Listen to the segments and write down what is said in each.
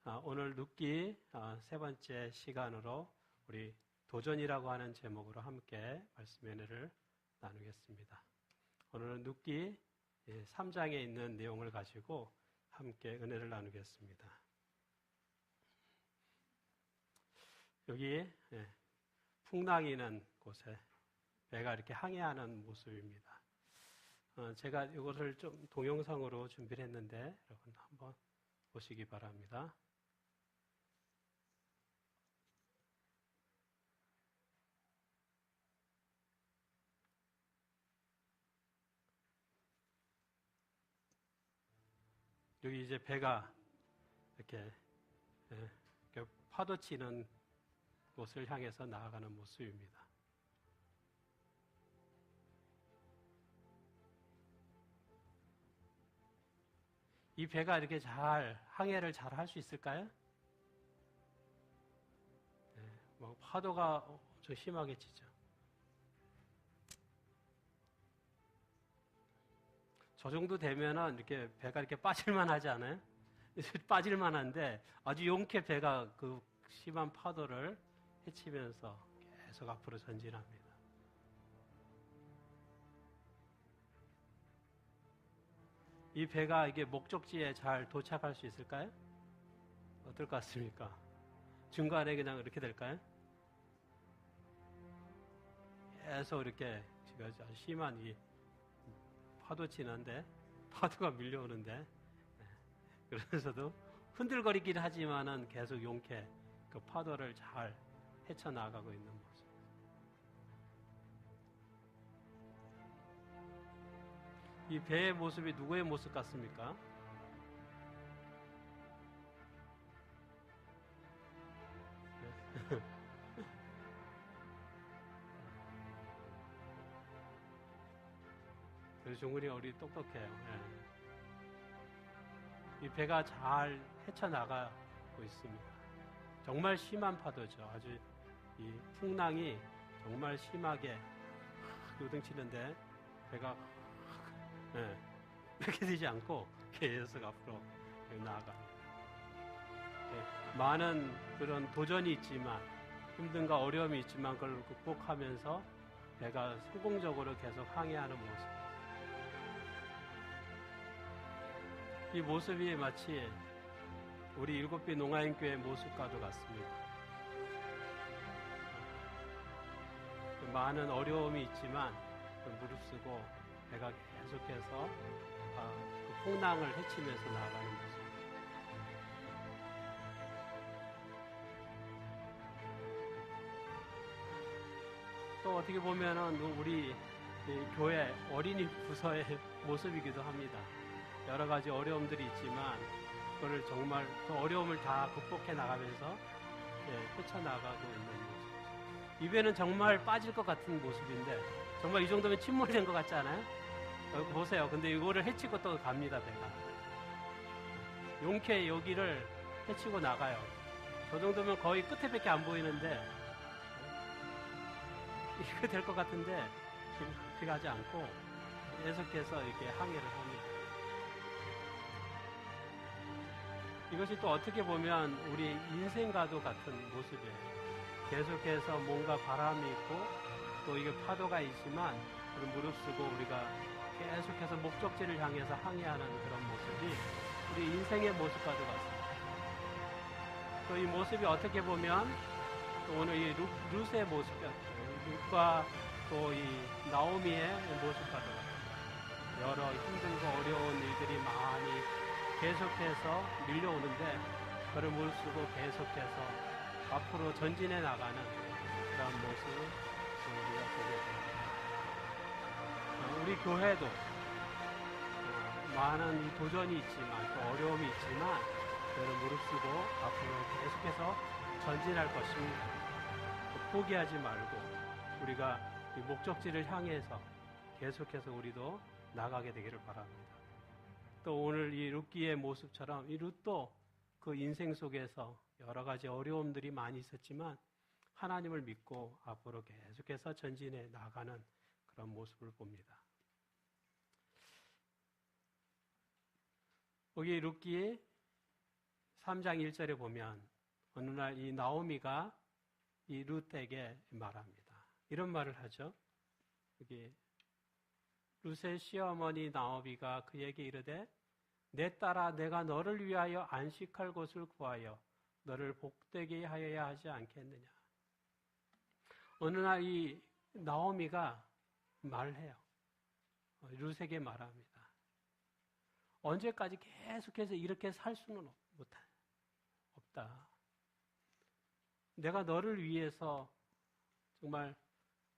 오늘 룻기 세 번째 시간으로 우리 도전이라고 하는 제목으로 함께 말씀 은혜를 나누겠습니다. 오늘은 룻기 3장에 있는 내용을 가지고 함께 은혜를 나누겠습니다. 여기 풍랑이는 곳에 배가 이렇게 항해하는 모습입니다. 제가 이것을 좀 동영상으로 준비를 했는데 여러분 한번 보시기 바랍니다. 여기 이제 배가 이렇게 파도 치는 곳을 향해서 나아가는 모습입니다. 이 배가 이렇게 항해를 잘 할 수 있을까요? 파도가 엄청 심하게 치죠. 저 정도 되면은 이렇게 배가 이렇게 빠질만 하지 않아요? 빠질만 한데 아주 용케 배가 그 심한 파도를 헤치면서 계속 앞으로 전진합니다. 이 배가 이게 목적지에 잘 도착할 수 있을까요? 어떨 것 같습니까? 중간에 그냥 이렇게 될까요? 계속 이렇게 지금 아주 심한 이 파도 치는데 파도가 밀려오는데 그러면서도 흔들거리긴 하지만은 계속 용케 그 파도를 잘 헤쳐나가고 있는 모습. 이 배의 모습이 누구의 모습 같습니까? 그래서 종훈이가 우리 똑똑해요. 이 배가 잘 헤쳐나가고 있습니다. 정말 심한 파도죠. 아주 이 풍랑이 정말 심하게 요등치는데 배가 이렇게 되지 않고 계속 앞으로 나아갑니다. 많은 그런 도전이 있지만 힘듦과 어려움이 있지만 그걸 극복하면서 배가 성공적으로 계속 항해하는 모습. 이 모습이 마치 우리 일곱비 농아인교회 모습과도 같습니다. 많은 어려움이 있지만 무릅쓰고 배가 계속해서 그 풍랑을 헤치면서 나아가는 모습. 또 어떻게 보면은 우리 교회 어린이 부서의 모습이기도 합니다. 여러 가지 어려움들이 있지만 그거를 정말 그 어려움을 다 극복해 나가면서 헤쳐나가고 있는 모습. 이 배는 정말 빠질 것 같은 모습인데 정말 이 정도면 침몰된 것 같지 않아요? 여기 보세요. 근데 이거를 헤치고 또 갑니다, 배가. 용케 여기를 헤치고 나가요. 저 정도면 거의 끝에밖에 안 보이는데 이거 될 것 같은데 그렇게 가지 않고 계속해서 이렇게 항해를 합니다. 이것이 또 어떻게 보면 우리 인생과도 같은 모습이에요. 계속해서 뭔가 바람이 있고 또 이게 파도가 있지만 무릅쓰고 우리가 계속해서 목적지를 향해서 항해하는 그런 모습이 우리 인생의 모습과도 같습니다. 또 이 모습이 어떻게 보면 또 오늘 이 룻의 모습, 룻과 또 이 나오미의 모습과도 같습니다. 여러 힘들고 어려운 일들이 많이 계속해서 밀려오는데 그를 무릅쓰고 계속해서 앞으로 전진해 나가는 그런 모습을 우리가 보게 됩니다. 우리 교회도 많은 이 도전이 있지만 또 어려움이 있지만 그를 무릅쓰고 앞으로 계속해서 전진할 것입니다. 포기하지 말고 우리가 이 목적지를 향해서 계속해서 우리도 나가게 되기를 바랍니다. 또 오늘 이 룻기의 모습처럼 이 룻도 그 인생 속에서 여러 가지 어려움들이 많이 있었지만 하나님을 믿고 앞으로 계속해서 전진해 나가는 그런 모습을 봅니다. 여기 룻기 3장 1절에 보면 어느 날 이 나오미가 이 룻에게 말합니다. 이런 말을 하죠. 여기 룻의 시어머니 나오미가 그에게 이르되 내 딸아 내가 너를 위하여 안식할 곳을 구하여 너를 복되게 하여야 하지 않겠느냐. 어느 날 이 나오미가 말을 해요. 룻에게 말합니다. 언제까지 계속해서 이렇게 살 수는 없다. 내가 너를 위해서 정말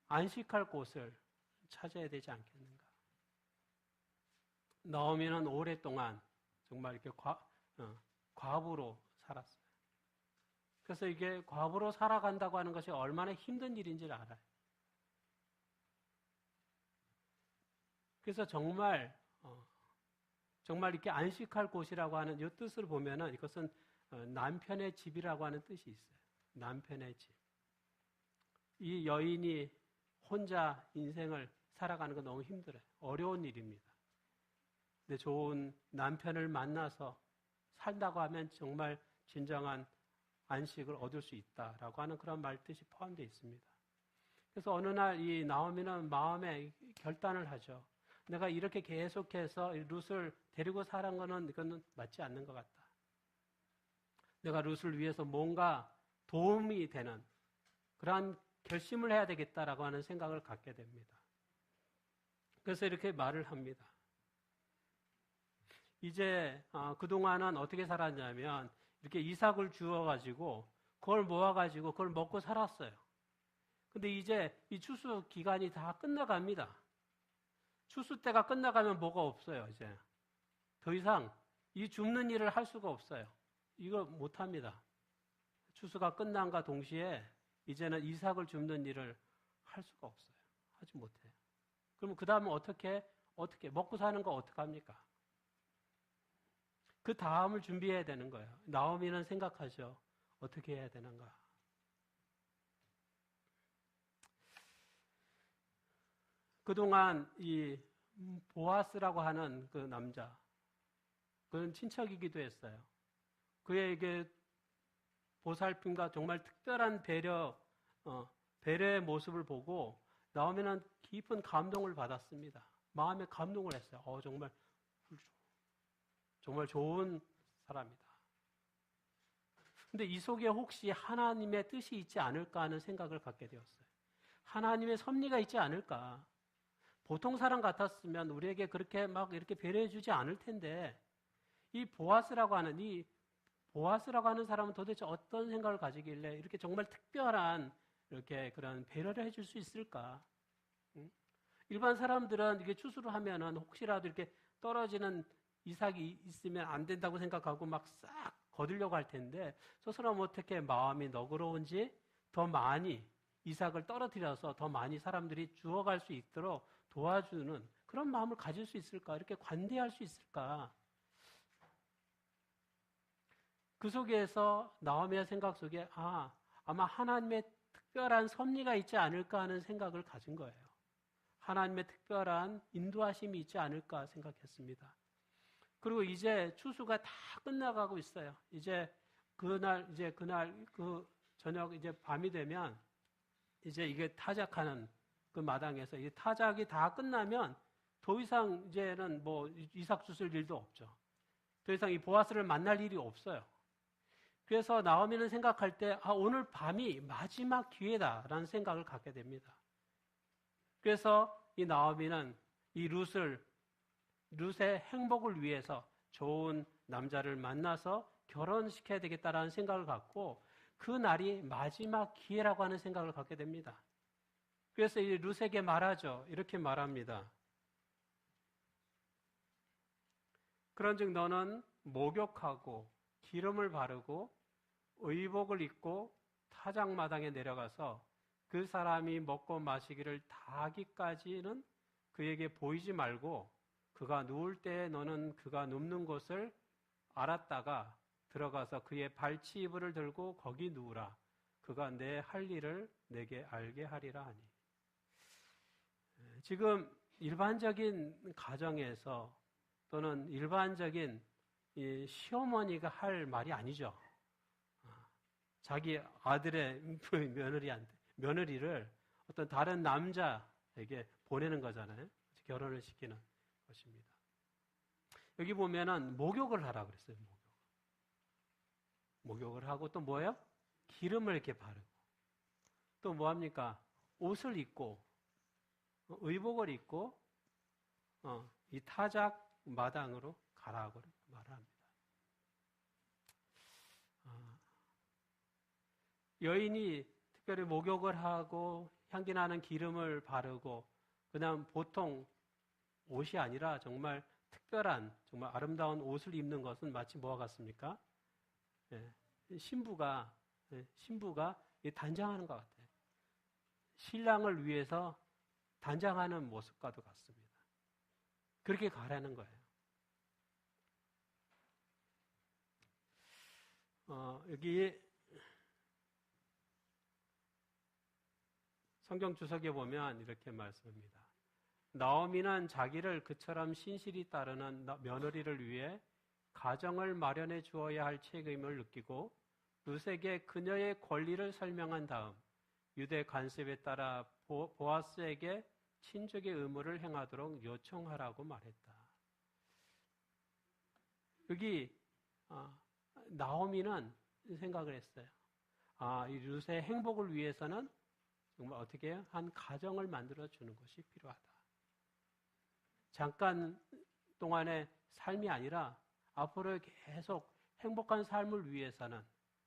안식할 곳을 찾아야 되지 않겠는가. 나오미는 오랫동안 정말 이렇게 과부로 살았어요. 그래서 이게 과부로 살아간다고 하는 것이 얼마나 힘든 일인지를 알아요. 그래서 정말 이렇게 안식할 곳이라고 하는 이 뜻을 보면은 이것은 남편의 집이라고 하는 뜻이 있어요. 남편의 집. 이 여인이 혼자 인생을 살아가는 건 너무 힘들어요. 어려운 일입니다. 근데 좋은 남편을 만나서 살다고 하면 정말 진정한 안식을 얻을 수 있다라고 하는 그런 말뜻이 포함되어 있습니다. 그래서 어느 날 이 나오미는 마음에 결단을 하죠. 내가 이렇게 계속해서 룻을 데리고 살은 거는 이거는 맞지 않는 것 같다. 내가 룻을 위해서 뭔가 도움이 되는 그러한 결심을 해야 되겠다라고 하는 생각을 갖게 됩니다. 그래서 이렇게 말을 합니다. 이제 그동안은 어떻게 살았냐면 이렇게 이삭을 주워가지고 그걸 모아가지고 그걸 먹고 살았어요. 근데 이제 이 추수 기간이 다 끝나갑니다. 추수 때가 끝나가면 뭐가 없어요, 이제. 더 이상 이 줍는 일을 할 수가 없어요. 이거 못합니다. 추수가 끝난과 동시에 이제는 이삭을 줍는 일을 할 수가 없어요. 하지 못해요. 그러면 그 다음은 어떻게 먹고 사는 거 어떡합니까? 그 다음을 준비해야 되는 거예요. 나오미는 생각하죠. 어떻게 해야 되는가? 그동안 이 보아스라고 하는 그 남자, 그는 친척이기도 했어요. 그에게 보살핌과 정말 특별한 배려의 모습을 보고 나오미는 깊은 감동을 받았습니다. 마음에 감동을 했어요. 정말 좋은 사람이다. 근데 이 속에 혹시 하나님의 뜻이 있지 않을까 하는 생각을 갖게 되었어요. 하나님의 섭리가 있지 않을까. 보통 사람 같았으면 우리에게 그렇게 막 이렇게 배려해 주지 않을 텐데 이 보아스라고 하는 사람은 도대체 어떤 생각을 가지길래 이렇게 정말 특별한 이렇게 그런 배려를 해줄 수 있을까? 일반 사람들은 이게 추수를 하면은 혹시라도 이렇게 떨어지는 이삭이 있으면 안 된다고 생각하고 막 싹 거두려고 할 텐데 저 사람은 어떻게 마음이 너그러운지 더 많이 이삭을 떨어뜨려서 더 많이 사람들이 주워갈 수 있도록 도와주는 그런 마음을 가질 수 있을까? 이렇게 관대할 수 있을까? 그 속에서 나오미의 생각 속에 아마 하나님의 특별한 섭리가 있지 않을까 하는 생각을 가진 거예요. 하나님의 특별한 인도하심이 있지 않을까 생각했습니다. 그리고 이제 추수가 다 끝나가고 있어요. 이제 그날 그 저녁 이제 밤이 되면 이제 이게 타작하는 그 마당에서 이 타작이 다 끝나면 더 이상 이제는 뭐 이삭 주실 일도 없죠. 더 이상 이 보아스를 만날 일이 없어요. 그래서 나오미는 생각할 때 오늘 밤이 마지막 기회다라는 생각을 갖게 됩니다. 그래서 이 나오미는 이 룻의 행복을 위해서 좋은 남자를 만나서 결혼시켜야 되겠다라는 생각을 갖고 그 날이 마지막 기회라고 하는 생각을 갖게 됩니다. 그래서 이 룻에게 말하죠. 이렇게 말합니다. 그런즉 너는 목욕하고 기름을 바르고 의복을 입고 타작마당에 내려가서 그 사람이 먹고 마시기를 다 하기까지는 그에게 보이지 말고 그가 누울 때에 너는 그가 눕는 곳을 알았다가 들어가서 그의 발치이불을 들고 거기 누우라. 그가 내 할 일을 내게 알게 하리라 하니. 지금 일반적인 가정에서 또는 일반적인 이 시어머니가 할 말이 아니죠. 자기 아들의 며느리를 어떤 다른 남자에게 보내는 거잖아요. 결혼을 시키는 것입니다. 여기 보면은 목욕을 하라 그랬어요. 목욕을 하고 또 뭐예요? 기름을 이렇게 바르고 또 뭐합니까? 옷을 입고 의복을 입고 이 타작 마당으로 가라고 말합니다. 여인이 특별히 목욕을 하고 향기나는 기름을 바르고 그냥 보통 옷이 아니라 정말 특별한 정말 아름다운 옷을 입는 것은 마치 뭐와 같습니까? 신부가 단장하는 것 같아요. 신랑을 위해서 단장하는 모습과도 같습니다. 그렇게 가라는 거예요. 여기 성경 주석에 보면 이렇게 말씀합니다. 나오미는 자기를 그처럼 신실히 따르는 며느리를 위해 가정을 마련해 주어야 할 책임을 느끼고 룻에게 그녀의 권리를 설명한 다음 유대 관습에 따라 보아스에게 친족의 의무를 행하도록 요청하라고 말했다. 여기 나오미는 생각을 했어요. 이 룻의 행복을 위해서는 정말 어떻게 해요? 한 가정을 만들어 주는 것이 필요하다. 잠깐 동안의 삶이 아니라 앞으로 계속 행복한 삶을 위해서는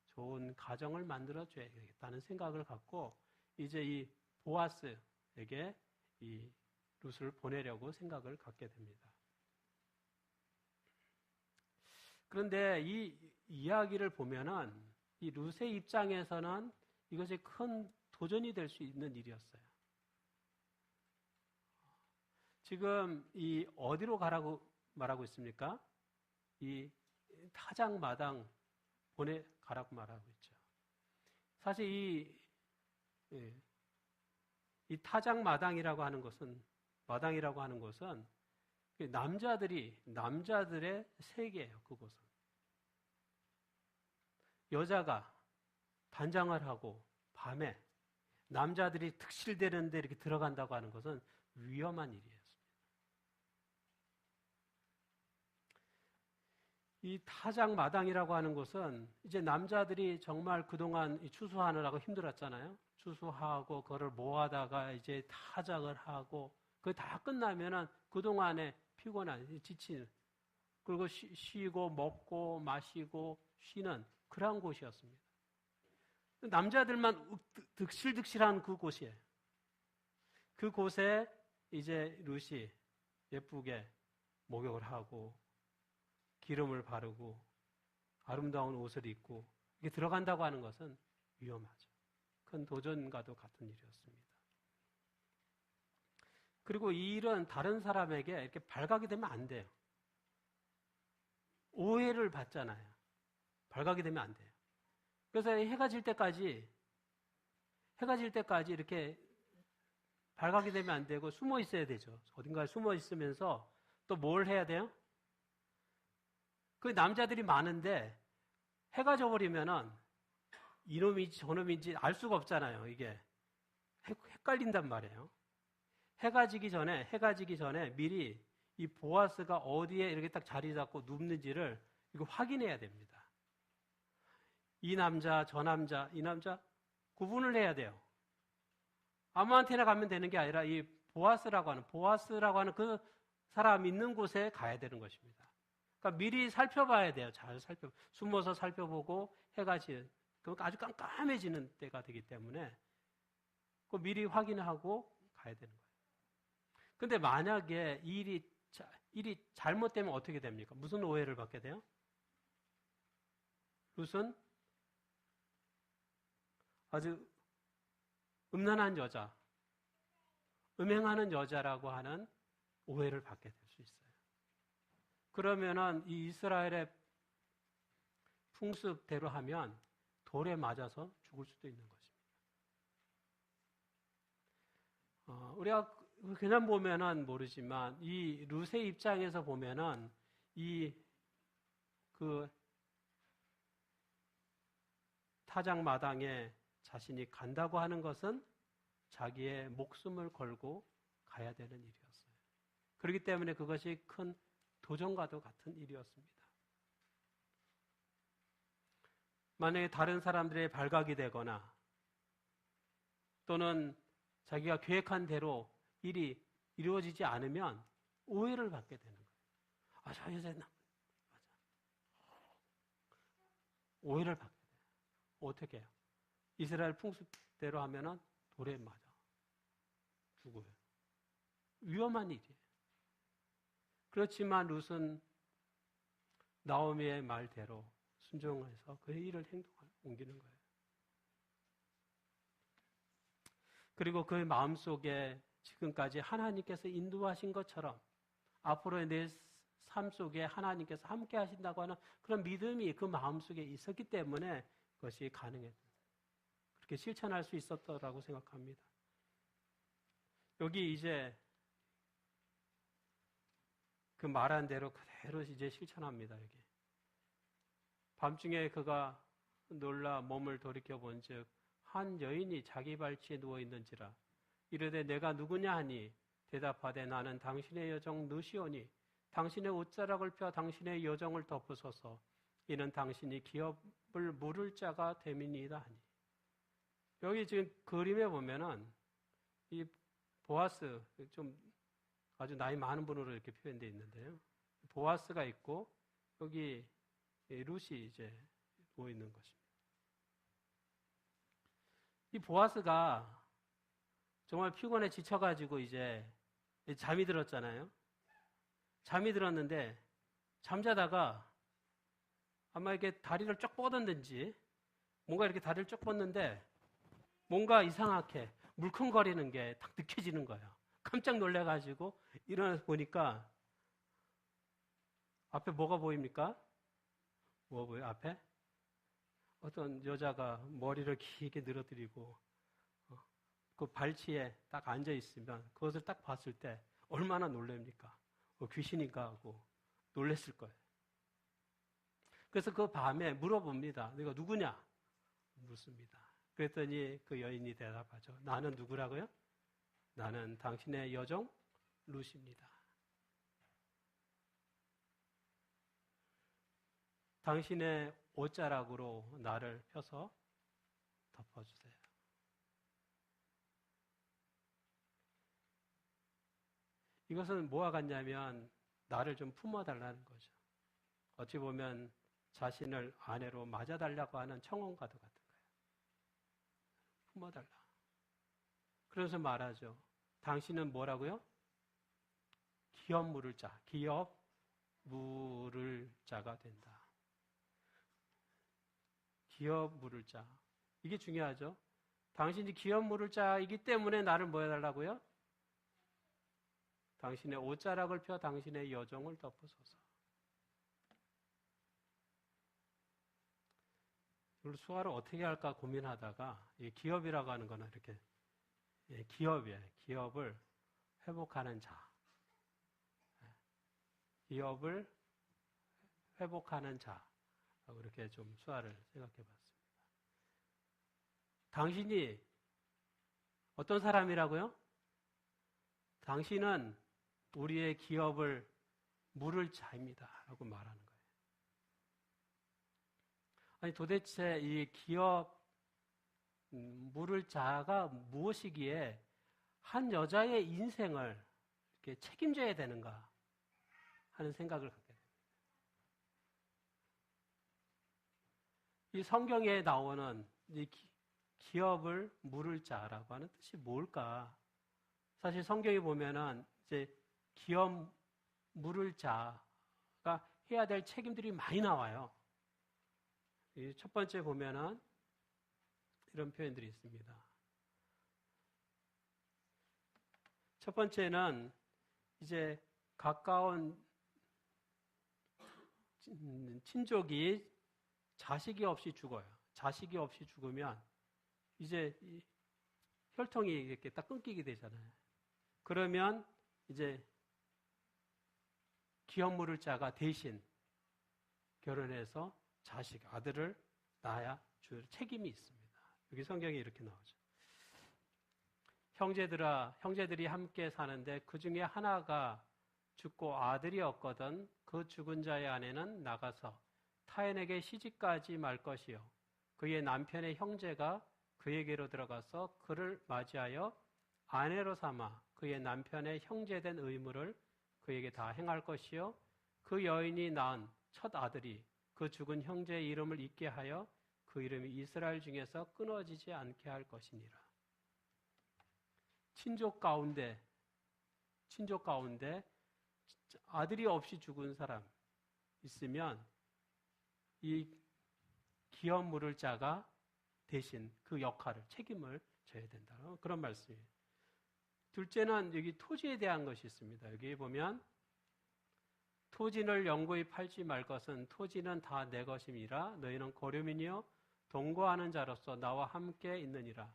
좋은 가정을 만들어 줘야겠다는 생각을 갖고 이제 이 보아스에게 이 룻을 보내려고 생각을 갖게 됩니다. 그런데 이 이야기를 보면은 이 룻의 입장에서는 이것이 큰 도전이 될 수 있는 일이었어요. 지금 이 어디로 가라고 말하고 있습니까? 이 타작 마당 가라고 말하고 있죠. 사실 이 타작 마당이라고 하는 것은 남자들의 세계예요. 그곳은 여자가 단장을 하고 밤에 남자들이 특실되는 데 이렇게 들어간다고 하는 것은 위험한 일이었습니다. 이 타작 마당이라고 하는 곳은 이제 남자들이 정말 그동안 추수하느라고 힘들었잖아요. 추수하고 그거를 모아다가 이제 타작을 하고 그거 다 끝나면은 그동안에 피곤한, 지치는 그리고 쉬고 먹고 마시고 쉬는 그런 곳이었습니다. 남자들만 득실득실한 그곳이에요. 그곳에 이제 룻이 예쁘게 목욕을 하고 기름을 바르고 아름다운 옷을 입고 이게 들어간다고 하는 것은 위험하죠. 큰 도전과도 같은 일이었습니다. 그리고 이 일은 다른 사람에게 이렇게 발각이 되면 안 돼요. 오해를 받잖아요. 발각이 되면 안 돼요. 그래서 해가 질 때까지 이렇게 발각이 되면 안 되고 숨어 있어야 되죠. 어딘가에 숨어 있으면서 또 뭘 해야 돼요? 그 남자들이 많은데 해가 져버리면은 이놈인지 저놈인지 알 수가 없잖아요. 이게 헷갈린단 말이에요. 해가 지기 전에 미리 이 보아스가 어디에 이렇게 딱 자리 잡고 눕는지를 이거 확인해야 됩니다. 이 남자, 저 남자, 이 남자 구분을 해야 돼요. 아무한테나 가면 되는 게 아니라 이 보아스라고 하는 그 사람 있는 곳에 가야 되는 것입니다. 그러니까 미리 살펴봐야 돼요. 잘 숨어서 살펴보고 해가 지는 그러니까 아주 깜깜해지는 때가 되기 때문에 그 미리 확인하고 가야 되는 거예요. 근데 만약에 일이 잘못되면 어떻게 됩니까? 무슨 오해를 받게 돼요? 룻은 아주 음란한 여자, 음행하는 여자라고 하는 오해를 받게 될 수 있어요. 그러면은 이 이스라엘의 풍습대로 하면 돌에 맞아서 죽을 수도 있는 것입니다. 우리가 그냥 보면은 모르지만 이 룻의 입장에서 보면은 이 그 타작마당에 자신이 간다고 하는 것은 자기의 목숨을 걸고 가야 되는 일이었어요. 그렇기 때문에 그것이 큰 도전과도 같은 일이었습니다. 만약에 다른 사람들의 발각이 되거나 또는 자기가 계획한 대로 일이 이루어지지 않으면 오해를 받게 되는 거예요. 아, 저 여자는 맞아. 오해를 받게 돼요. 어떻게 해요? 이스라엘 풍습대로 하면은 돌에 맞아 죽어요. 위험한 일이에요. 그렇지만 룻은 나오미의 말대로 순종해서 그 일을 옮기는 거예요. 그리고 그의 마음속에 지금까지 하나님께서 인도하신 것처럼 앞으로의 내 삶 속에 하나님께서 함께 하신다고 하는 그런 믿음이 그 마음속에 있었기 때문에 그것이 가능했어요. 그렇게 실천할 수 있었다고 생각합니다. 여기 이제 그 말한 대로 그대로 이제 실천합니다. 여기 밤중에 그가 놀라 몸을 돌이켜 본즉 한 여인이 자기 발치에 누워 있는지라 이르되 내가 누구냐 하니 대답하되 나는 당신의 여종 누시오니 당신의 옷자락을 펴 당신의 여종을 덮으소서 이는 당신이 기업을 물을 자가 됨이니이다 하니. 여기 지금 그림에 보면은 이 보아스 좀 아주 나이 많은 분으로 이렇게 표현되어 있는데요. 보아스가 있고 여기 룻이 이제 누워 있는 것입니다. 이 보아스가 정말 피곤해 지쳐가지고 이제 잠이 들었잖아요. 잠이 들었는데 잠자다가 아마 이렇게 다리를 쭉 뻗었는지 뭔가 이렇게 다리를 쭉 뻗는데 뭔가 이상하게 물컹거리는 게 딱 느껴지는 거예요. 깜짝 놀래가지고 일어나서 보니까 앞에 뭐가 보입니까? 뭐 보여요? 앞에? 어떤 여자가 머리를 길게 늘어뜨리고 그 발치에 딱 앉아 있으면 그것을 딱 봤을 때 얼마나 놀랍니까? 귀신인가 하고 놀랬을 거예요. 그래서 그 밤에 물어봅니다. 내가 누구냐? 묻습니다. 그랬더니 그 여인이 대답하죠. 나는 누구라고요? 나는 당신의 여종 룻입니다. 당신의 옷자락으로 나를 펴서 덮어주세요. 이것은 뭐와 같냐면 나를 좀 품어달라는 거죠. 어찌 보면 자신을 아내로 맞아달라고 하는 청혼과도 같은 거예요. 품어달라. 그래서 말하죠. 당신은 뭐라고요? 기업 물을 자, 기업 물을 자가 된다. 기업 물을 자. 이게 중요하죠. 당신이 기업 물을 자이기 때문에 나를 뭐 해달라고요? 당신의 옷자락을 펴 당신의 여종을 덮으소서. 수화를 어떻게 할까 고민하다가 이 기업이라고 하는 거는 이렇게 기업이에요. 기업을 회복하는 자. 기업을 회복하는 자. 이렇게 좀 수화를 생각해 봤습니다. 당신이 어떤 사람이라고요? 당신은 우리의 기업을 물을 자입니다. 라고 말하는 거예요. 아니 도대체 이 기업 물을 자가 무엇이기에 한 여자의 인생을 이렇게 책임져야 되는가 하는 생각을 갖게 됩니다. 이 성경에 나오는 이 기업을 물을 자라고 하는 뜻이 뭘까? 사실 성경에 보면은 이제 기업 물을 자가 해야 될 책임들이 많이 나와요. 첫 번째 보면은 이런 표현들이 있습니다. 첫 번째는 이제 가까운 친족이 자식이 없이 죽어요. 자식이 없이 죽으면 이제 혈통이 이렇게 딱 끊기게 되잖아요. 그러면 이제 기업 물을 자가 대신 결혼해서 자식, 아들을 낳아야 줄 책임이 있습니다. 여기 성경에 이렇게 나오죠. 형제들이 함께 사는데 그 중에 하나가 죽고 아들이 없거든 그 죽은 자의 아내는 나가서 타인에게 시집가지 말 것이요. 그의 남편의 형제가 그에게로 들어가서 그를 맞이하여 아내로 삼아 그의 남편의 형제된 의무를 그에게 다 행할 것이요. 그 여인이 낳은 첫 아들이 그 죽은 형제의 이름을 잊게 하여 그 이름이 이스라엘 중에서 끊어지지 않게 할 것이니라. 친족 가운데 아들이 없이 죽은 사람 있으면 이 기업 물을 자가 대신 그 역할을, 책임을 져야 된다. 그런 말씀이에요. 둘째는 여기 토지에 대한 것이 있습니다. 여기 보면 토지를 영구히 팔지 말 것은 토지는 다 내 것임이라 너희는 고려민이요 동거하는 자로서 나와 함께 있느니라.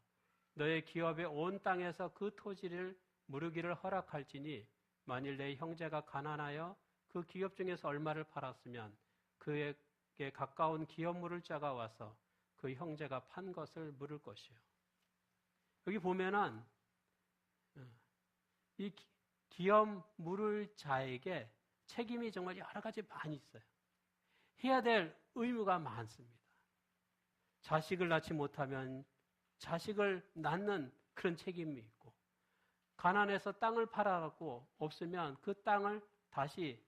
너의 기업의 온 땅에서 그 토지를 무르기를 허락할지니 만일 내 형제가 가난하여 그 기업 중에서 얼마를 팔았으면 그에게 가까운 기업 물을 자가 와서 그 형제가 판 것을 물을 것이요. 여기 보면은 이 기업 물을 자에게 책임이 정말 여러 가지 많이 있어요. 해야 될 의무가 많습니다. 자식을 낳지 못하면 자식을 낳는 그런 책임이 있고, 가난해서 땅을 팔아갖고 없으면 그 땅을 다시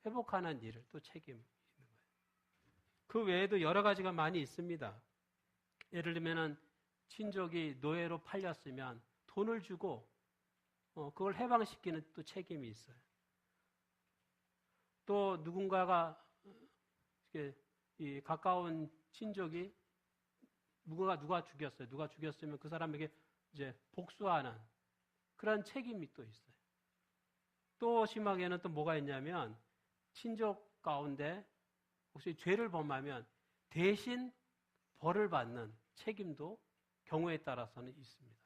회복하는 일을 또 책임이 있는 거예요. 그 외에도 여러 가지가 많이 있습니다. 예를 들면은 친족이 노예로 팔렸으면 돈을 주고 그걸 해방시키는 또 책임이 있어요. 또 누군가가 이 가까운 친족이 누가 죽였어요. 누가 죽였으면 그 사람에게 이제 복수하는 그런 책임이 또 있어요. 또 심하게는 또 뭐가 있냐면 친족 가운데 혹시 죄를 범하면 대신 벌을 받는 책임도 경우에 따라서는 있습니다.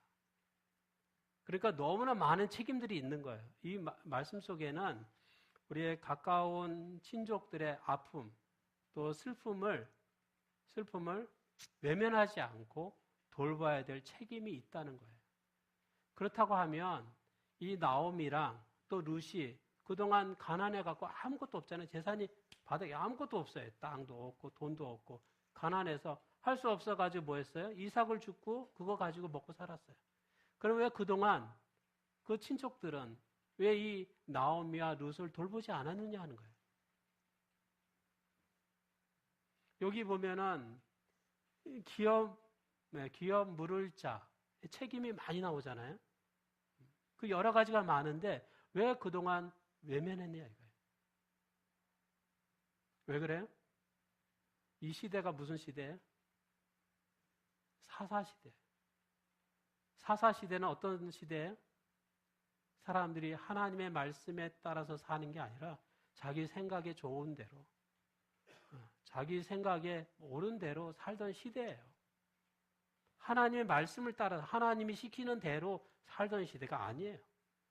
그러니까 너무나 많은 책임들이 있는 거예요. 이 말씀 속에는 우리의 가까운 친족들의 아픔 또 슬픔을 외면하지 않고 돌봐야 될 책임이 있다는 거예요. 그렇다고 하면 이 나오미랑 또 룻이 그동안 가난해갖고 아무것도 없잖아요. 재산이 바닥에 아무것도 없어요. 땅도 없고 돈도 없고 가난해서 할 수 없어가지고 뭐 했어요? 이삭을 줍고 그거 가지고 먹고 살았어요. 그럼 왜 그동안 그 친척들은 왜 이 나오미와 룻을 돌보지 않았느냐 하는 거예요. 여기 보면은 기업 물을 자 책임이 많이 나오잖아요. 그 여러 가지가 많은데 왜 그동안 외면했냐 이거예요. 왜 그래요? 이 시대가 무슨 시대예요? 사사시대. 사사시대는 어떤 시대예요? 사람들이 하나님의 말씀에 따라서 사는 게 아니라 자기 생각에 좋은 대로, 자기 생각에 옳은 대로 살던 시대예요. 하나님의 말씀을 따라 하나님이 시키는 대로 살던 시대가 아니에요.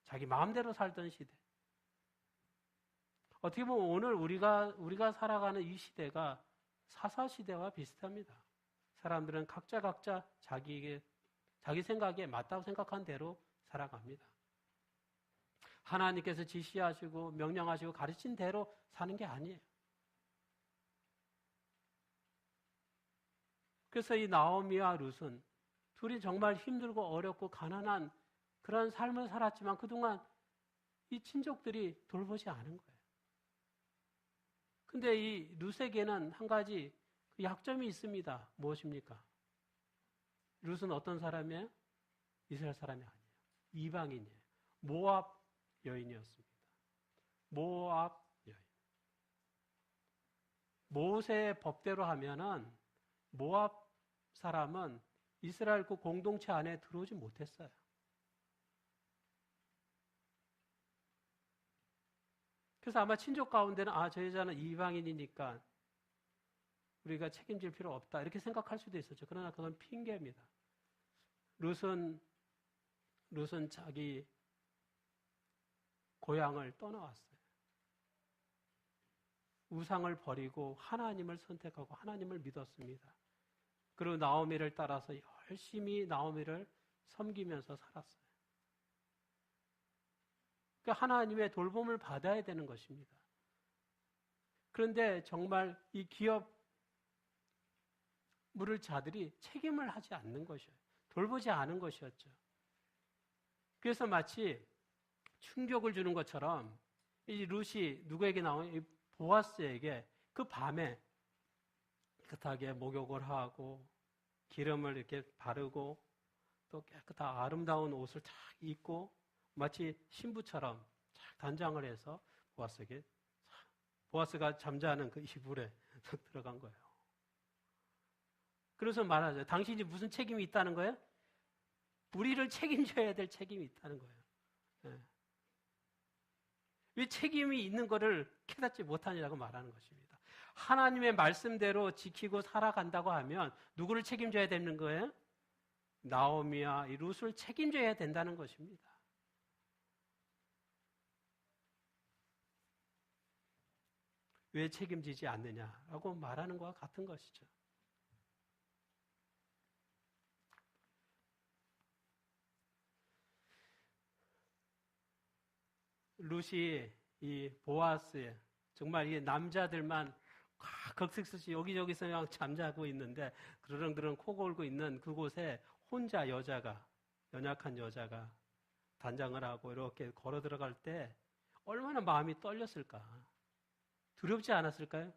자기 마음대로 살던 시대. 어떻게 보면 오늘 우리가 살아가는 이 시대가 사사시대와 비슷합니다. 사람들은 각자 자기 생각에 맞다고 생각한 대로 살아갑니다. 하나님께서 지시하시고 명령하시고 가르친 대로 사는 게 아니에요. 그래서 이 나오미와 룻은 둘이 정말 힘들고 어렵고 가난한 그런 삶을 살았지만 그동안 이 친족들이 돌보지 않은 거예요. 근데 이 룻에게는 한 가지 약점이 있습니다. 무엇입니까? 룻은 어떤 사람이에요? 이스라엘 사람이 아니에요. 이방인이에요. 모압 여인이었습니다. 모압 여인. 모세의 법대로 하면은 모압 사람은 이스라엘 그 공동체 안에 들어오지 못했어요. 그래서 아마 친족 가운데는 저 여자는 이방인이니까 우리가 책임질 필요 없다 이렇게 생각할 수도 있었죠. 그러나 그건 핑계입니다. 룻은 자기 고향을 떠나왔어요. 우상을 버리고 하나님을 선택하고 하나님을 믿었습니다. 그리고 나오미를 따라서 열심히 나오미를 섬기면서 살았어요. 그러니까 하나님의 돌봄을 받아야 되는 것입니다. 그런데 정말 이 기업 물을 자들이 책임을 하지 않는 것이에요. 돌보지 않은 것이었죠. 그래서 마치 충격을 주는 것처럼 이 룻이 누구에게 나온 이 보아스에게 그 밤에 깨끗하게 목욕을 하고 기름을 이렇게 바르고 또 깨끗한 아름다운 옷을 탁 입고 마치 신부처럼 탁 단장을 해서 보아스가 잠자는 그 이불에 탁 들어간 거예요. 그래서 말하죠. 당신이 무슨 책임이 있다는 거예요? 우리를 책임져야 될 책임이 있다는 거예요. 네. 왜 책임이 있는 것을 깨닫지 못하느냐고 말하는 것입니다. 하나님의 말씀대로 지키고 살아간다고 하면 누구를 책임져야 되는 거예요? 나오미와 이 룻을 책임져야 된다는 것입니다. 왜 책임지지 않느냐라고 말하는 것과 같은 것이죠. 룻이 이 보아스에 정말 이 남자들만 격식스시 여기저기서 그냥 잠자고 있는데 그러렁그러렁 코 골고 있는 그곳에 혼자 연약한 여자가 단장을 하고 이렇게 걸어 들어갈 때 얼마나 마음이 떨렸을까? 두렵지 않았을까요?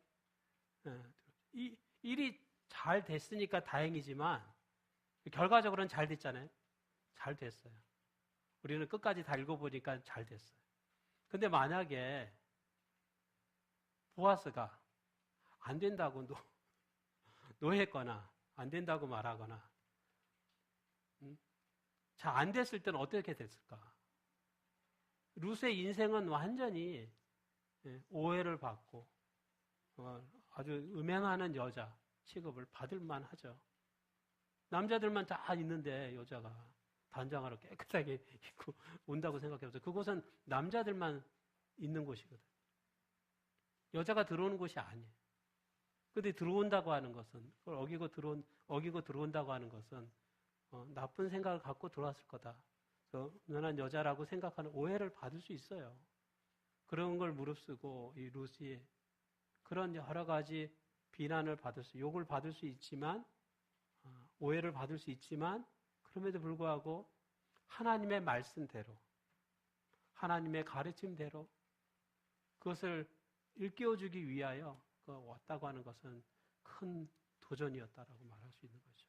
이 일이 잘 됐으니까 다행이지만 결과적으로는 잘 됐잖아요. 잘 됐어요. 우리는 끝까지 다 읽어보니까 잘 됐어요. 근데 만약에 보아스가 안 된다고 노했거나 안 된다고 말하거나 잘 안 됐을 때는 어떻게 됐을까? 룻의 인생은 완전히 오해를 받고 아주 음행하는 여자 취급을 받을 만하죠. 남자들만 다 있는데 여자가 단장하러 깨끗하게 입고 온다고 생각해보세요. 그곳은 남자들만 있는 곳이거든. 여자가 들어오는 곳이 아니에요. 근데 들어온다고 하는 것은, 그걸 어기고 들어온다고 하는 것은 나쁜 생각을 갖고 들어왔을 거다. 너는 여자라고 생각하는 오해를 받을 수 있어요. 그런 걸 무릅쓰고 이 룻이 그런 여러 가지 비난을 욕을 받을 수 있지만, 오해를 받을 수 있지만, 그럼에도 불구하고 하나님의 말씀대로, 하나님의 가르침대로 그것을 일깨워주기 위하여 왔다고 하는 것은 큰 도전이었다라고 말할 수 있는 거죠.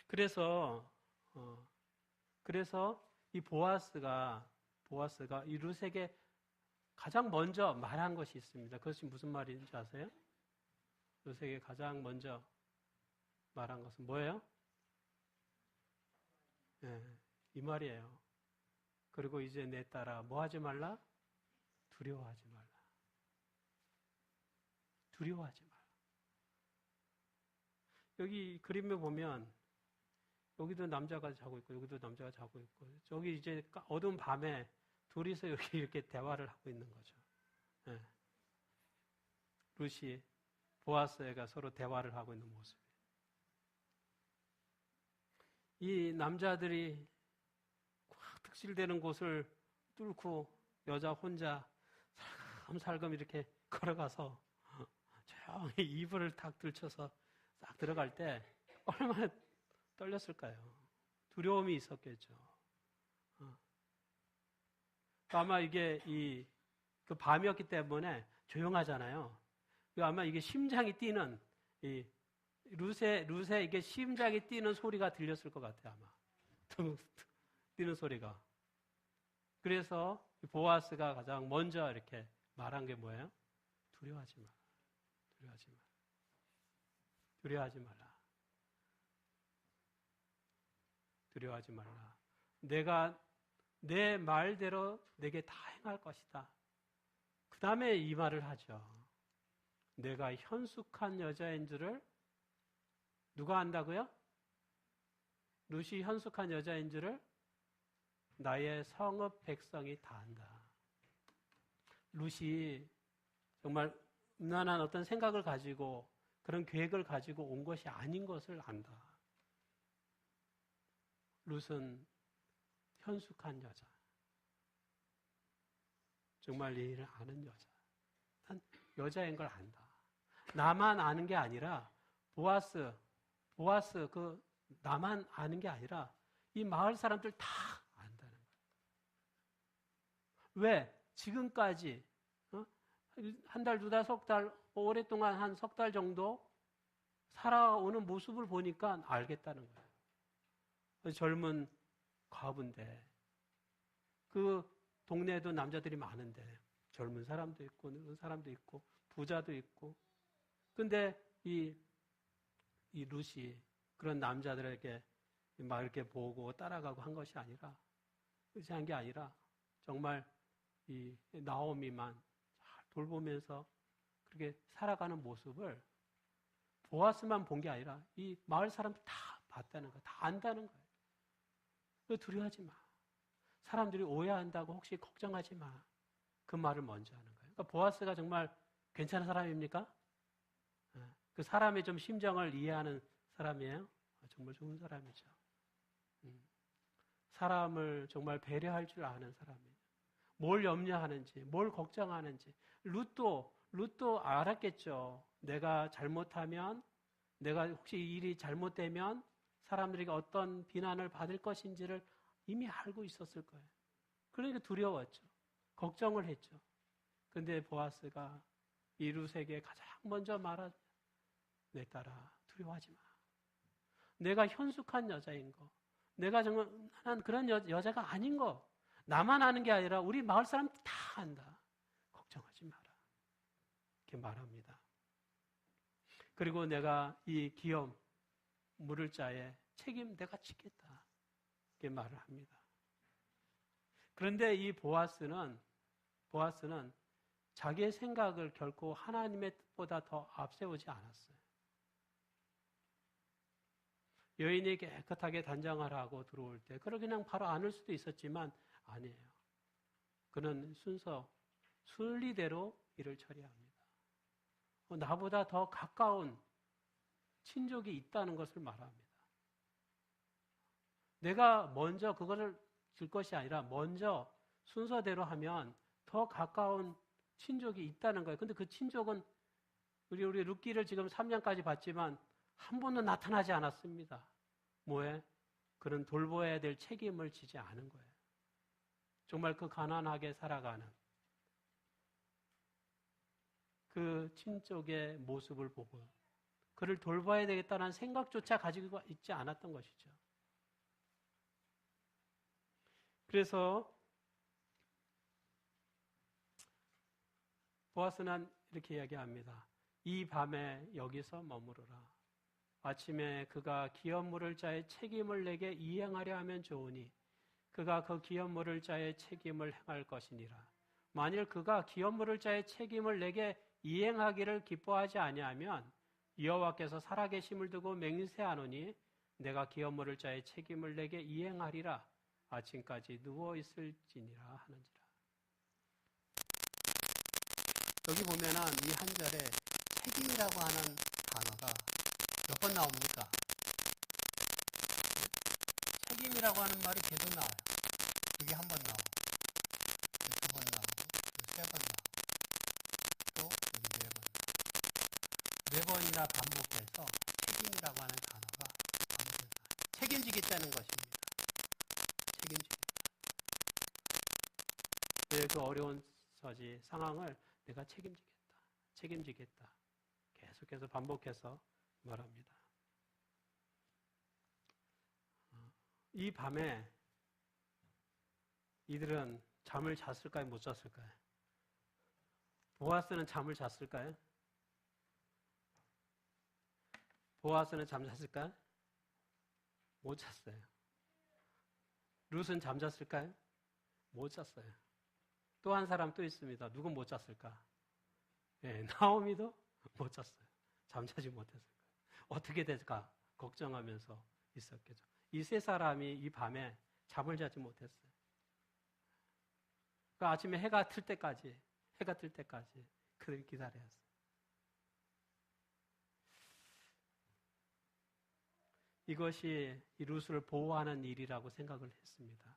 그래서 이 보아스가 이 룻에게 가장 먼저 말한 것이 있습니다. 그것이 무슨 말인지 아세요? 룻에게 가장 먼저 말한 것은 뭐예요? 이 말이에요. 그리고 이제 내 딸아, 뭐 하지 말라? 두려워하지 말라. 두려워하지 말라. 여기 그림에 보면 여기도 남자가 자고 있고 여기도 남자가 자고 있고 저기 이제 어두운 밤에 둘이서 여기 이렇게 대화를 하고 있는 거죠. 룻이 보아스가 서로 대화를 하고 있는 모습이에요. 이 남자들이 특실되는 곳을 뚫고 여자 혼자 살금살금 이렇게 걸어가서 조용히 이불을 탁 들쳐서 싹 들어갈 때 얼마나 떨렸을까요? 두려움이 있었겠죠. 아마 이게 그 밤이었기 때문에 조용하잖아요. 아마 이게 심장이 뛰는 룻의 이게 심장이 뛰는 소리가 들렸을 것 같아요, 아마. 뛰는 소리가. 그래서 보아스가 가장 먼저 이렇게 말한 게 뭐예요? 두려워하지 마라. 두려워하지 마라. 두려워하지 말라. 두려워하지 말라. 내가 내 말대로 내게 다 행할 것이다. 그 다음에 이 말을 하죠. 내가 현숙한 여자인 줄을 누가 안다고요? 룻이 현숙한 여자인 줄을 나의 성읍 백성이 다 안다. 룻이 정말 음란한 어떤 생각을 가지고 그런 계획을 가지고 온 것이 아닌 것을 안다. 룻은 현숙한 여자. 정말 이 일을 아는 여자. 난 여자인 걸 안다. 나만 아는 게 아니라 보아스 나만 아는 게 아니라 이 마을 사람들 다 안다는 거예요. 왜? 지금까지 한 달, 두 달, 석 달, 오랫동안 한 석 달 정도 살아오는 모습을 보니까 알겠다는 거예요. 젊은 과부인데 그 동네에도 남자들이 많은데 젊은 사람도 있고 늙은 사람도 있고 부자도 있고 근데 이 룻이 그런 남자들에게 막 이렇게 보고 따라가고 한 것이 아니라 의지한 게 아니라 정말 이 나오미만 잘 돌보면서 그렇게 살아가는 모습을 보아스만 본 게 아니라 이 마을 사람들 다 봤다는 거예요. 다 안다는 거예요. 두려워하지 마. 사람들이 오해한다고 혹시 걱정하지 마. 그 말을 먼저 하는 거예요. 그러니까 보아스가 정말 괜찮은 사람입니까? 그 사람의 좀 심정을 이해하는 사람이에요. 정말 좋은 사람이죠. 사람을 정말 배려할 줄 아는 사람이에요. 뭘 염려하는지, 뭘 걱정하는지. 룻도 알았겠죠. 내가 잘못하면, 내가 혹시 이 일이 잘못되면 사람들에게 어떤 비난을 받을 것인지를 이미 알고 있었을 거예요. 그러니까 두려웠죠. 걱정을 했죠. 근데 보아스가 이 룻에게 가장 먼저 말하죠. 내 딸아, 두려워하지 마. 내가 현숙한 여자인 거, 내가 정말 난 그런 여자가 아닌 거, 나만 아는 게 아니라 우리 마을 사람 다 안다. 걱정하지 마라. 이렇게 말합니다. 그리고 내가 이 기업 물을 자의 책임 내가 지겠다. 이렇게 말을 합니다. 그런데 이 보아스는 자기의 생각을 결코 하나님의 뜻보다 더 앞세우지 않았어요. 여인이 깨끗하게 단장을 하고 들어올 때 그걸 그냥 바로 안을 수도 있었지만 아니에요. 그는 순리대로 일을 처리합니다. 나보다 더 가까운 친족이 있다는 것을 말합니다. 내가 먼저 그것을 줄 것이 아니라 먼저 순서대로 하면 더 가까운 친족이 있다는 거예요. 근데 그 친족은 우리 룻기를 지금 3년까지 봤지만 한 번도 나타나지 않았습니다. 뭐에? 그는 돌보아야 될 책임을 지지 않은 거예요. 정말 그 가난하게 살아가는 그 친족의 모습을 보고 그를 돌봐야 되겠다는 생각조차 가지고 있지 않았던 것이죠. 그래서 보아스는 이렇게 이야기합니다. 이 밤에 여기서 머무르라. 아침에 그가 기업 물을 자의 책임을 내게 이행하려 하면 좋으니 그가 그 기업 물을 자의 책임을 행할 것이니라. 만일 그가 기업 물을 자의 책임을 내게 이행하기를 기뻐하지 아니하면 여호와께서 살아계심을 두고 맹세하노니 내가 기업 물을 자의 책임을 내게 이행하리라. 아침까지 누워있을지니라 하는지라. 여기 보면은 이 한 절에 책임이라고 하는 단어가 몇 번 나옵니까? 책임이라고 하는 말이 계속 나와요. 이게 한 번 나오고, 두 번 나오고, 세 번 나오고, 또 네 번 나오고. 네 번이나 반복해서 책임이라고 하는 단어가 반복해서 나와요. 책임지겠다는 것입니다. 책임지겠다. 그 어려운 상황을 내가 책임지겠다. 계속해서 반복해서 말합니다. 이 밤에 이들은 잠을 잤을까요? 못 잤을까요? 보아스는 잠을 잤을까요? 보아스는 잠잤을까요? 못 잤어요. 룻은 잠잤을까요? 못 잤어요. 또 한 사람 또 있습니다. 누군 못 잤을까? 예, 나오미도 못 잤어요. 잠자지 못했을 거예요. 어떻게 될까? 걱정하면서 있었겠죠. 이 세 사람이 이 밤에 잠을 자지 못했어요. 그 아침에 해가 틀 때까지 해가 뜰 때까지 그들이 기다렸어요. 이것이 이 룻을 보호하는 일이라고 생각을 했습니다.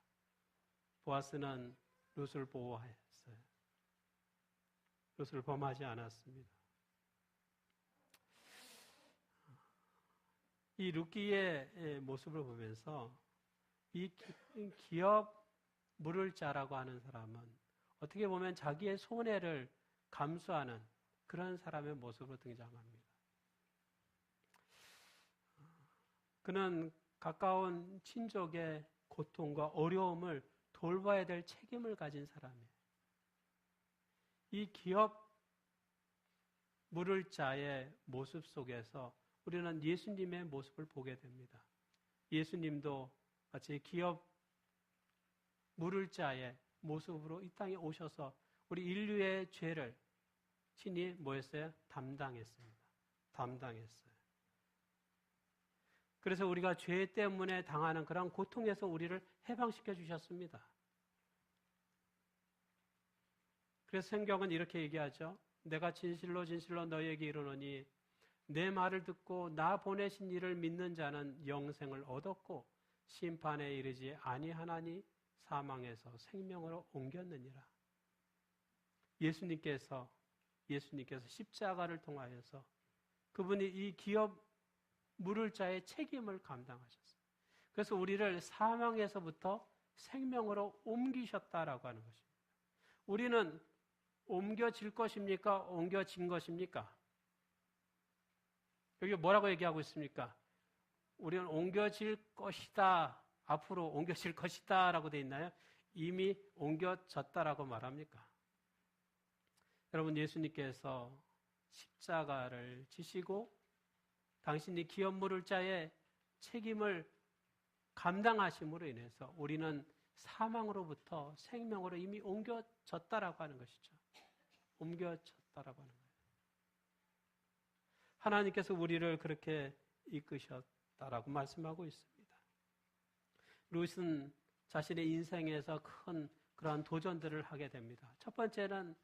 보아스는 룻을 보호했어요. 룻을 범하지 않았습니다. 이 룻기의 모습을 보면서 이 기업 물을 자라고 하는 사람은 어떻게 보면 자기의 손해를 감수하는 그런 사람의 모습으로 등장합니다. 그는 가까운 친족의 고통과 어려움을 돌봐야 될 책임을 가진 사람이에요. 이 기업 물을 자의 모습 속에서 우리는 예수님의 모습을 보게 됩니다. 예수님도 마치 기업 물을 자의 모습으로 이 땅에 오셔서 우리 인류의 죄를 친히 뭐였어요? 담당했습니다. 담당했어요. 그래서 우리가 죄 때문에 당하는 그런 고통에서 우리를 해방시켜 주셨습니다. 그래서 성경은 이렇게 얘기하죠. 내가 진실로 진실로 너희에게 이르노니 내 말을 듣고 나 보내신 이를 믿는 자는 영생을 얻었고 심판에 이르지 아니하나니 사망에서 생명으로 옮겼느니라. 예수님께서 십자가를 통하여서 그분이 이 기업 물을 자의 책임을 감당하셨어요. 그래서 우리를 사망에서부터 생명으로 옮기셨다라고 하는 것입니다. 우리는 옮겨질 것입니까? 옮겨진 것입니까? 여기 뭐라고 얘기하고 있습니까? 우리는 옮겨질 것이다. 앞으로 옮겨질 것이다 라고 되어 있나요? 이미 옮겨졌다라고 말합니까? 여러분, 예수님께서 십자가를 지시고 당신이 기업 물을 자의 책임을 감당하심으로 인해서 우리는 사망으로부터 생명으로 이미 옮겨졌다라고 하는 것이죠. 옮겨졌다라고 하는 거예요. 하나님께서 우리를 그렇게 이끄셨다라고 말씀하고 있습니다. 룻은 자신의 인생에서 큰 그러한 도전들을 하게 됩니다. 첫 번째는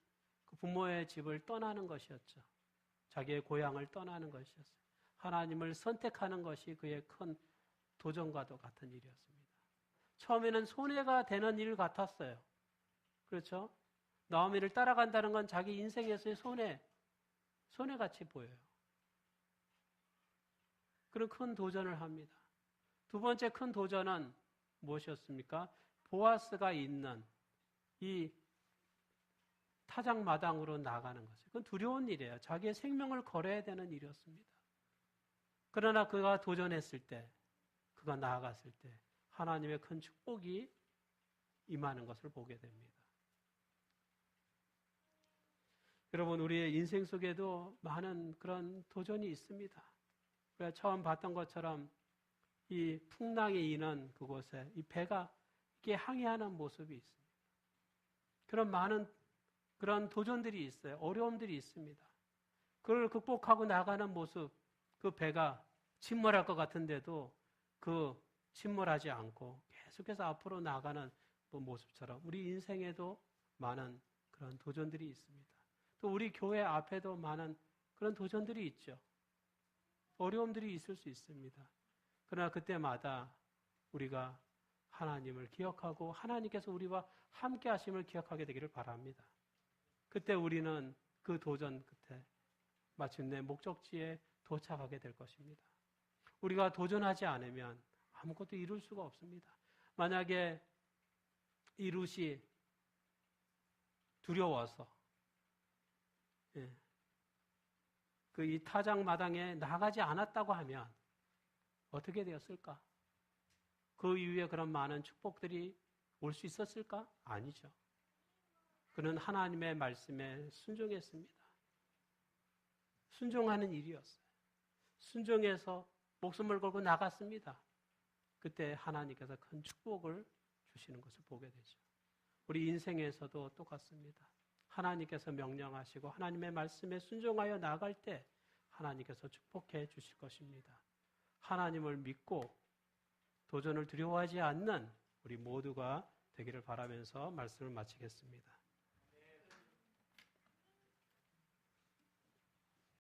그 부모의 집을 떠나는 것이었죠. 자기의 고향을 떠나는 것이었어요. 하나님을 선택하는 것이 그의 큰 도전과도 같은 일이었습니다. 처음에는 손해가 되는 일 같았어요. 그렇죠? 나오미를 따라간다는 건 자기 인생에서의 손해같이 보여요. 그런 큰 도전을 합니다. 두 번째 큰 도전은 무엇이었습니까? 보아스가 있는 이 타작마당으로 나가는 것이에요. 그건 두려운 일이에요. 자기의 생명을 걸어야 되는 일이었습니다. 그러나 그가 도전했을 때, 그가 나아갔을 때 하나님의 큰 축복이 임하는 것을 보게 됩니다. 여러분, 우리의 인생 속에도 많은 그런 도전이 있습니다. 우리가 처음 봤던 것처럼 이 풍랑이 이는 그곳에 이 배가 이렇게 항해하는 모습이 있습니다. 그런 많은 그런 도전들이 있어요. 어려움들이 있습니다. 그걸 극복하고 나가는 모습, 그 배가 침몰할 것 같은데도 그 침몰하지 않고 계속해서 앞으로 나가는 모습처럼 우리 인생에도 많은 그런 도전들이 있습니다. 또 우리 교회 앞에도 많은 그런 도전들이 있죠. 어려움들이 있을 수 있습니다. 그러나 그때마다 우리가 하나님을 기억하고 하나님께서 우리와 함께 하심을 기억하게 되기를 바랍니다. 그때 우리는 그 도전 끝에 마침내 목적지에 도착하게 될 것입니다. 우리가 도전하지 않으면 아무것도 이룰 수가 없습니다. 만약에 이 룻이 두려워서 그 이 타작 마당에 나가지 않았다고 하면 어떻게 되었을까? 그 이후에 그런 많은 축복들이 올 수 있었을까? 아니죠. 그는 하나님의 말씀에 순종했습니다. 순종하는 일이었어요. 순종해서 목숨을 걸고 나갔습니다. 그때 하나님께서 큰 축복을 주시는 것을 보게 되죠. 우리 인생에서도 똑같습니다. 하나님께서 명령하시고 하나님의 말씀에 순종하여 나갈 때 하나님께서 축복해 주실 것입니다. 하나님을 믿고 도전을 두려워하지 않는 우리 모두가 되기를 바라면서 말씀을 마치겠습니다.